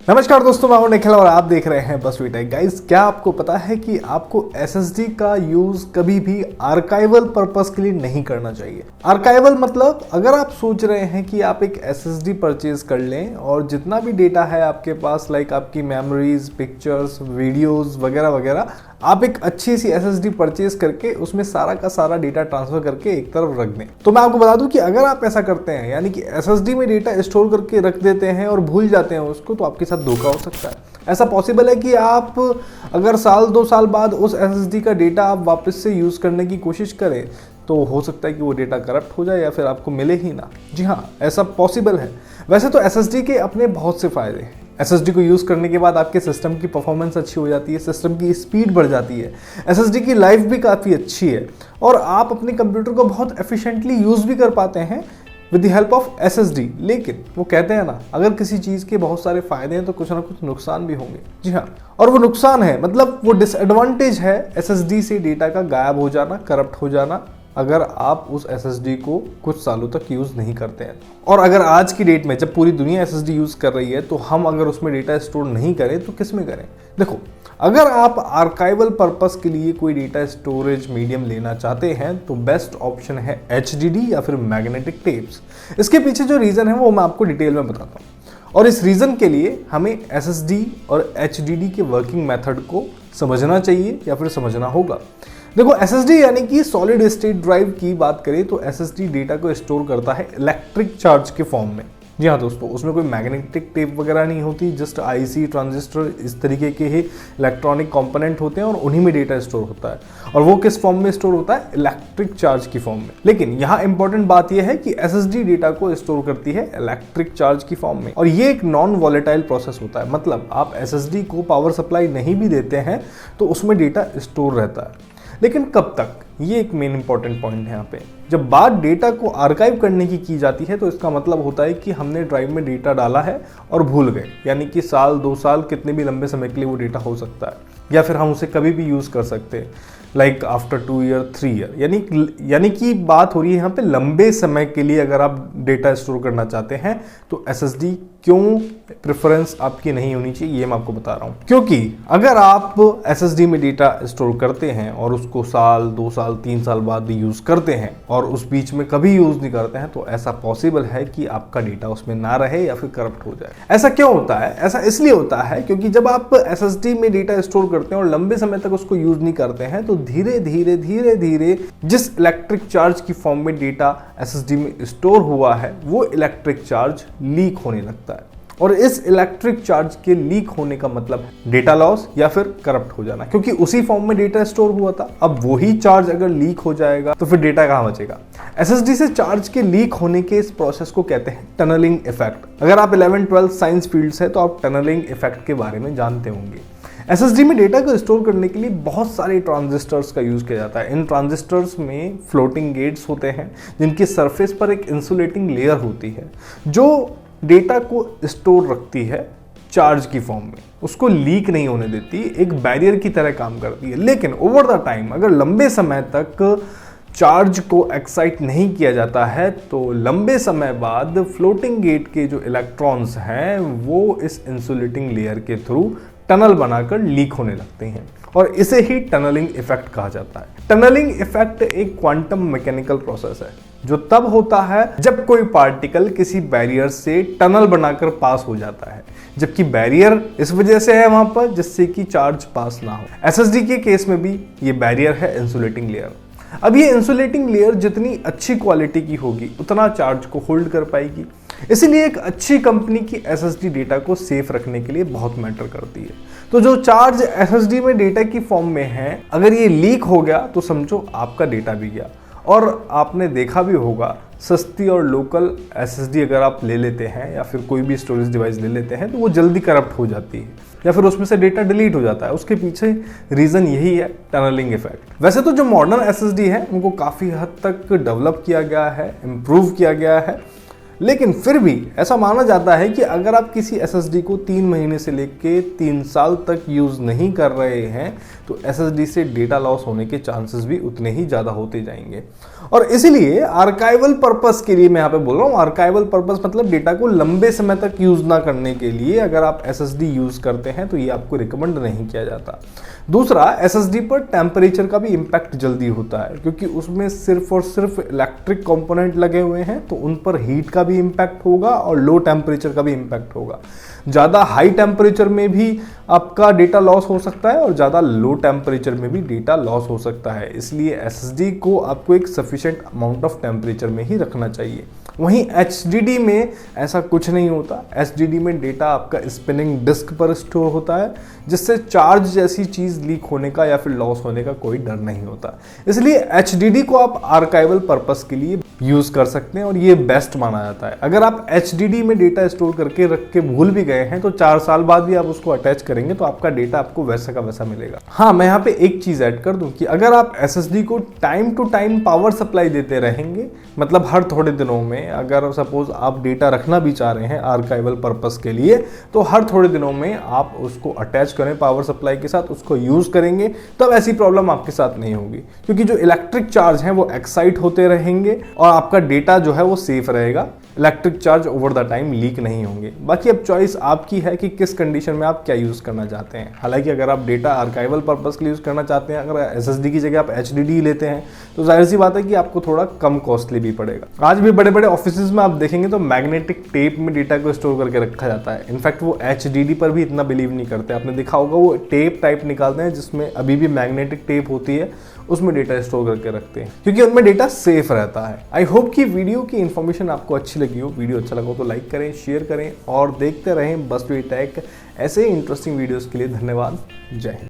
नमस्कार दोस्तों, मैं हूं निखिल और आप देख रहे हैं बस टेक। गाइस, क्या आपको पता है कि आपको एसएसडी का यूज कभी भी आर्काइवल पर्पस के लिए नहीं करना चाहिए। आर्काइवल मतलब अगर आप सोच रहे हैं कि आप एक एसएसडी परचेज कर लें और जितना भी डेटा है आपके पास, लाइक आपकी मेमोरीज, पिक्चर्स, वीडियोस वगैरह वगैरह, आप एक अच्छी सी एसएसडी परचेज करके उसमें सारा का सारा डेटा ट्रांसफर करके एक तरफ रख दें। तो मैं आपको बता दूं कि अगर आप ऐसा करते हैं, यानी कि एसएसडी में डेटा स्टोर करके रख देते हैं और भूल जाते हैं उसको, तो आपके साथ धोखा हो सकता है। ऐसा पॉसिबल है कि आप अगर साल 2 साल बाद उस एसएसडी का डेटा आप वापस से यूज करने की कोशिश करें तो हो सकता है कि वो डेटा करप्ट हो जाए या फिर आपको मिले ही ना। जी हाँ, ऐसा पॉसिबल है। वैसे तो एसएसडी के अपने बहुत से फायदे हैं। एसएसडी को यूज़ करने के बाद आपके सिस्टम की परफॉर्मेंस अच्छी हो जाती है, सिस्टम की स्पीड बढ़ जाती है, एसएसडी की लाइफ भी काफ़ी अच्छी है और आप अपने कंप्यूटर को बहुत एफिशिएंटली यूज़ भी कर पाते हैं with the help of SSD. लेकिन वो कहते हैं ना, अगर किसी चीज़ के बहुत सारे फायदे हैं तो कुछ ना कुछ नुकसान भी होंगे। जी हाँ, और वो नुकसान है, मतलब वो डिसएडवांटेज है एसएसडी से डेटा का गायब हो जाना, करप्ट हो जाना, अगर आप उस एसएसडी को कुछ सालों तक यूज़ नहीं करते हैं। और अगर आज की डेट में जब पूरी दुनिया एसएसडी यूज़ कर रही है तो हम अगर उसमें डेटा स्टोर नहीं करें तो किस में करें? देखो, अगर आप आर्काइवल पर्पस के लिए कोई डेटा स्टोरेज मीडियम लेना चाहते हैं तो बेस्ट ऑप्शन है एचडीडी या फिर मैग्नेटिक टेप्स। इसके पीछे जो रीज़न है वो मैं आपको डिटेल में बताता हूँ और इस रीज़न के लिए हमें एसएसडी और एचडीडी के वर्किंग मेथड को समझना चाहिए या फिर समझना होगा। देखो, एसएसडी यानी कि सॉलिड स्टेट ड्राइव की बात करें तो एसएसडी डेटा को स्टोर करता है इलेक्ट्रिक चार्ज के फॉर्म में। जी हाँ दोस्तों, उसमें कोई मैग्नेटिक टेप वगैरह नहीं होती, जस्ट आईसी, ट्रांजिस्टर, इस तरीके के ही इलेक्ट्रॉनिक कंपोनेंट होते हैं और उन्हीं में डेटा स्टोर होता है। और वो किस फॉर्म में स्टोर होता है? इलेक्ट्रिक चार्ज की फॉर्म में। लेकिन यहाँ इंपॉर्टेंट बात यह है कि एसएसडी डेटा को स्टोर करती है इलेक्ट्रिक चार्ज की फॉर्म में और ये एक नॉन वॉलेटाइल प्रोसेस होता है। मतलब आप एसएसडी को पावर सप्लाई नहीं भी देते हैं तो उसमें डेटा स्टोर रहता है। लेकिन कब तक? ये एक मेन इंपॉर्टेंट पॉइंट है यहाँ पे। जब बात डेटा को आर्काइव करने की जाती है तो इसका मतलब होता है कि हमने ड्राइव में डेटा डाला है और भूल गए, यानी कि साल 2 साल कितने भी लंबे समय के लिए वो डेटा हो सकता है या फिर हम उसे कभी भी यूज़ कर सकते हैं, लाइक आफ्टर 2 ईयर 3 ईयर, यानी कि बात हो रही है यहाँ पे लंबे समय के लिए। अगर आप डेटा स्टोर करना चाहते हैं तो एसएसडी क्यों प्रेफरेंस आपकी नहीं होनी चाहिए, ये मैं आपको बता रहा हूँ। क्योंकि अगर आप एसएसडी में डेटा स्टोर करते हैं और उसको साल 2 साल 3 साल बाद यूज़ करते हैं और उस बीच में कभी यूज़ नहीं करते हैं तो ऐसा पॉसिबल है कि आपका डेटा उसमें ना रहे या फिर करप्ट हो जाए। ऐसा क्यों होता है? ऐसा इसलिए होता है क्योंकि जब आप एसएसडी में डेटा स्टोर करते हैं और लंबे समय तक उसको यूज़ नहीं करते हैं तो धीरे धीरे जिस इलेक्ट्रिक चार्ज की फॉर्म में डेटा एसएसडी में स्टोर हुआ है वो इलेक्ट्रिक चार्ज लीक होने लगता है और इस इलेक्ट्रिक चार्ज के लीक होने का मतलब डेटा लॉस या फिर करप्ट हो जाना, क्योंकि उसी फॉर्म में डेटा स्टोर हुआ था। अब वही चार्ज अगर लीक हो जाएगा तो फिर डेटा कहाँ बचेगा? एसएसडी से चार्ज के लीक होने के इस प्रोसेस को कहते हैं टनलिंग इफेक्ट। अगर आप 11-12 साइंस फील्ड है तो आप टनलिंग इफेक्ट के बारे में जानते होंगे। एसएसडी में डेटा को स्टोर करने के लिए बहुत सारे ट्रांजिस्टर्स का यूज़ किया जाता है। इन ट्रांजिस्टर्स में फ्लोटिंग गेट्स होते हैं जिनकी सरफेस पर एक इंसुलेटिंग लेयर होती है जो डेटा को स्टोर रखती है चार्ज की फॉर्म में, उसको लीक नहीं होने देती, एक बैरियर की तरह काम करती है। लेकिन ओवर द टाइम अगर लंबे समय तक चार्ज को एक्साइट नहीं किया जाता है तो लंबे समय बाद फ्लोटिंग गेट के जो इलेक्ट्रॉन्स हैं वो इस इंसुलेटिंग लेयर के थ्रू टनल बनाकर लीक होने लगते हैं और इसे ही टनलिंग इफेक्ट कहा जाता है। टनलिंग इफेक्ट एक क्वांटम मैकेनिकल प्रोसेस है जो तब होता है जब कोई पार्टिकल किसी बैरियर से टनल बनाकर पास हो जाता है, जबकि बैरियर इस वजह से है वहां पर जिससे कि चार्ज पास ना हो। एसएसडी के केस में भी ये बैरियर है इंसुलेटिंग लेयर। अब ये इंसुलेटिंग लेयर जितनी अच्छी क्वालिटी की होगी उतना चार्ज को होल्ड कर पाएगी, इसीलिए एक अच्छी कंपनी की एसएसडी डेटा को सेफ रखने के लिए बहुत मैटर करती है। तो जो चार्ज एसएसडी में डेटा की फॉर्म में है, अगर ये लीक हो गया तो समझो आपका डेटा भी गया। और आपने देखा भी होगा, सस्ती और लोकल एसएसडी अगर आप ले लेते हैं या फिर कोई भी स्टोरेज डिवाइस ले लेते हैं तो वो जल्दी करप्ट हो जाती है या फिर उसमें से डेटा डिलीट हो जाता है। उसके पीछे रीज़न यही है, टनलिंग इफेक्ट। वैसे तो जो मॉडर्न एसएसडी है उनको काफ़ी हद तक डेवलप किया गया है, इम्प्रूव किया गया है, लेकिन फिर भी ऐसा माना जाता है कि अगर आप किसी SSD को 3 महीने से लेके 3 साल तक यूज़ नहीं कर रहे हैं तो SSD से डेटा लॉस होने के चांसेस भी उतने ही ज़्यादा होते जाएंगे। और इसीलिए आर्काइवल पर्पस के लिए मैं यहाँ पे बोल रहा हूँ, आर्काइवल पर्पस मतलब डेटा को लंबे समय तक यूज़ ना करने के लिए अगर आप SSD यूज़ करते हैं तो ये आपको रिकमेंड नहीं किया जाता। दूसरा, SSD पर टेम्परेचर का भी इम्पैक्ट जल्दी होता है क्योंकि उसमें सिर्फ और सिर्फ इलेक्ट्रिक कंपोनेंट लगे हुए हैं, तो उन पर हीट का भी इम्पैक्ट होगा और लो टेम्परेचर का भी इम्पैक्ट होगा। ज़्यादा हाई टेम्परेचर में भी आपका डेटा लॉस हो सकता है और ज़्यादा लो टेम्परेचर में भी डेटा लॉस हो सकता है। इसलिए SSD को आपको एक सफिशिएंट अमाउंट ऑफ टेम्परेचर में ही रखना चाहिए। वहीं HDD में ऐसा कुछ नहीं होता। HDD में डेटा आपका स्पिनिंग डिस्क पर स्टोर होता है, जिससे चार्ज जैसी चीज़ लीक होने का या फिर लॉस होने का कोई डर नहीं होता। इसलिए HDD को आप आर्काइवल पर्पस के लिए यूज़ कर सकते हैं और ये बेस्ट माना जाता है। अगर आप HDD में डेटा स्टोर करके रख के भूल भी गए हैं तो 4 साल बाद भी आप उसको अटैच करेंगे तो आपका डेटा आपको वैसा का वैसा मिलेगा। हाँ, मैं यहाँ पे एक चीज़ ऐड कर दूं कि अगर आप SSD को time to time power supply देते रहेंगे, मतलब हर थोड़े दिनों में, अगर सपोज आप डेटा रखना भी चाह रहे हैं आर्काइवल पर्पस के लिए, तो हर थोड़े दिनों में आप उसको अटैच करें पावर सप्लाई के साथ, उसको यूज़ करेंगे, तब ऐसी प्रॉब्लम आपके साथ नहीं होगी क्योंकि जो इलेक्ट्रिक चार्ज हैं वो एक्साइट होते रहेंगे और आपका डेटा जो है वो सेफ रहेगा। Electric charge over the time leak नहीं होंगे। बाकी अब चॉइस आपकी है कि किस कंडीशन में आप क्या यूज़ करना चाहते हैं। हालांकि अगर आप डेटा आर्काइवल पर्पस के लिए यूज़ करना चाहते हैं, अगर SSD की जगह आप HDD लेते हैं तो जाहिर सी बात है कि आपको थोड़ा कम कॉस्टली भी पड़ेगा। आज भी बड़े बड़े ऑफिसेज में आप देखेंगे तो मैग्नेटिक टेप में डेटा को स्टोर करके रखा जाता है। इनफैक्ट वो HDD पर भी इतना बिलीव नहीं करते। आपने देखा होगा वो टेप टाइप निकालते हैं जिसमें अभी भी मैग्नेटिक टेप होती है, उसमें डेटा स्टोर करके रखते हैं क्योंकि उनमें डेटा सेफ रहता है। आई होप कि वीडियो की इन्फॉर्मेशन आपको अच्छी लगी हो। वीडियो अच्छा लगा हो तो लाइक करें, शेयर करें और देखते रहें बस वी टेक। ऐसे इंटरेस्टिंग वीडियोस के लिए धन्यवाद। जय हिंद।